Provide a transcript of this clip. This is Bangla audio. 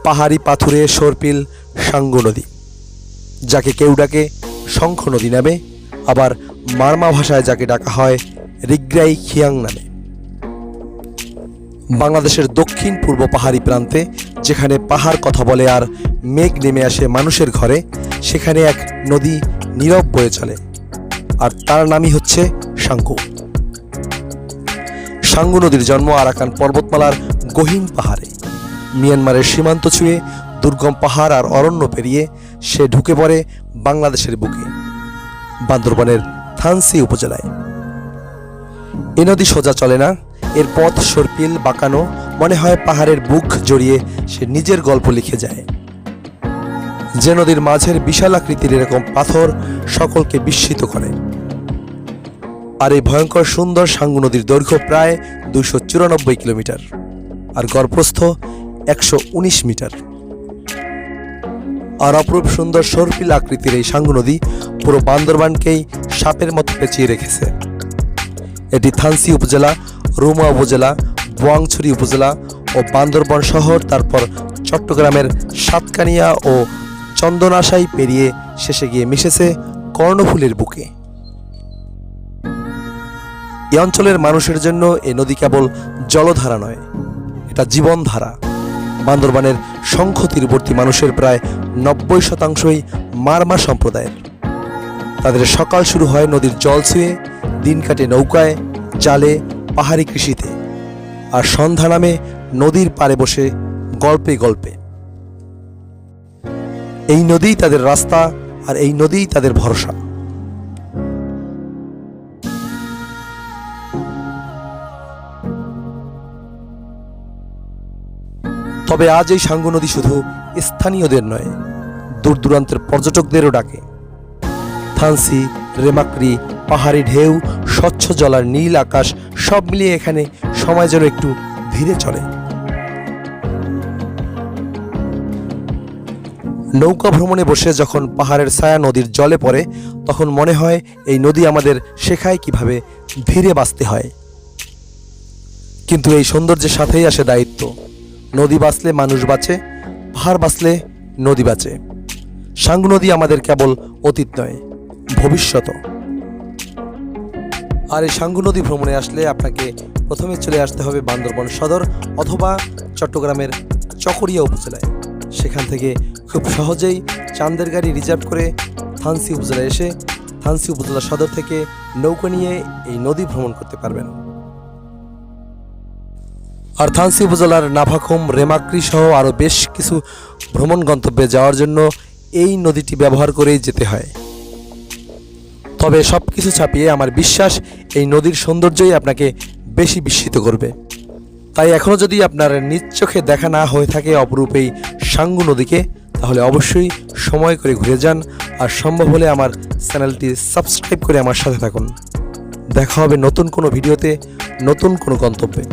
পাহাড়ি পাথুরে সর্পিল সাঙ্গু নদী, যাকে কেউ ডাকে শঙ্খ নদী নামে, আবার মারমা ভাষায় যাকে ডাকা হয় রিগ্রাই খিয়াং নামে। বাংলাদেশের দক্ষিণ পূর্ব পাহাড়ি প্রান্তে যেখানে পাহাড় কথা বলে আর মেঘ নেমে আসে মানুষের ঘরে, সেখানে এক নদী নীরব বয়ে চলে, আর তার নামই হচ্ছে সাঙ্গু। সাঙ্গু নদীর জন্ম আরাকান পর্বতমালার গহীন পাহাড়ে। মিয়ানমারের সীমান্ত ছুঁয়ে দুর্গম পাহাড় আর অরণ্য পেরিয়ে সে ঢুকে পড়ে বাংলাদেশের বুকে, বান্দরবানের থানসি উপজেলায়। এ নদী সোজা চলে না, এর পথ সর্পিল বাঁকানো, মনে হয় পাহাড়ের বুক জড়িয়ে সে নিজের গল্প লিখে যায়। যে নদীর মাঝের বিশাল আকৃতির এরকম পাথর সকলকে বিস্মিত করে। আর এই ভয়ঙ্কর সুন্দর সাঙ্গু নদীর দৈর্ঘ্য প্রায় 294 কিলোমিটার আর গড়প্রস্থ 119 মিটার। আর অপরূপ সুন্দর সর্পিল আকৃতির এই সাঙ্গু নদী পুরো বান্দরবানকেই সাপের মতো পেঁচিয়ে রেখেছে। এটি থানসি উপজেলা, রুমা উপজেলা, বোয়াংছড়ি উপজেলা ও বান্দরবান শহর, তারপর চট্টগ্রামের সাতকানিয়া ও চন্দনাশাই পেরিয়ে শেষে গিয়ে মিশেছে কর্ণফুলীর বুকে। এই অঞ্চলের মানুষের জন্য এ নদী কেবল জলধারা নয়, এটা জীবনধারা। বান্দরবানের শঙ্খ তীরবর্তী মানুষের প্রায় 90% মারমা সম্প্রদায়ের। তাদের সকাল শুরু হয় নদীর জল ছুঁয়ে, দিন কাটে নৌকায়, জালে, পাহাড়ি কৃষিতে, আর সন্ধ্যা নামে নদীর পাড়ে বসে গল্পে গল্পে। এই নদীই তাদের রাস্তা, আর এই নদীই তাদের ভরসা। তবে আজ এই সাঙ্গু নদী শুধু স্থানীয়দের নয়, দূর দূরান্তের পর্যটকদেরও ডাকে। থানসি, রেমাক্রি, পাহাড়ি ঢেউ, স্বচ্ছ জল আর নীল আকাশ সব মিলিয়ে এখানে সময় যেন একটু ধীরে চলে। নৌকা ভ্রমণে বসে যখন পাহাড়ের ছায়া নদীর জলে পড়ে, তখন মনে হয় এই নদী আমাদের শেখায় কিভাবে ধীরে বাঁচতে হয়। কিন্তু এই সৌন্দর্যের সাথেই আসে দায়িত্ব। নদী বাঁচলে মানুষ বাঁচে, পাহাড় বাঁচলে নদী বাঁচে। সাঙ্গু নদী আমাদের কেবল অতীত নয়, ভবিষ্যৎ। আর এই সাঙ্গু নদী ভ্রমণে আসলে আপনাকে প্রথমে চলে আসতে হবে বান্দরবান সদর অথবা চট্টগ্রামের চকরিয়া উপজেলায়। সেখান থেকে খুব সহজেই চাঁদের গাড়ি রিজার্ভ করে থানসি উপজেলায় এসে থানসি উপজেলা সদর থেকে নৌকা নিয়ে এই নদী ভ্রমণ করতে পারবেন। আর থানসি উপজেলার নাফাখুম, রেমাক্রি সহ আরও বেশ কিছু ভ্রমণ গন্তব্যে যাওয়ার জন্য এই নদীটি ব্যবহার করেই যেতে হয়। তবে সব কিছু ছাপিয়ে আমার বিশ্বাস এই নদীর সৌন্দর্যই আপনাকে বেশি বিস্মিত করবে। তাই এখনও যদি আপনার নিজ চোখে দেখা না হয়ে থাকে অপরূপ এই সাঙ্গু নদীকে, তাহলে অবশ্যই সময় করে ঘুরে যান। আর সম্ভব হলে আমার চ্যানেলটি সাবস্ক্রাইব করে আমার সাথে থাকুন। দেখা হবে নতুন কোনো ভিডিওতে, নতুন কোনো গন্তব্যে।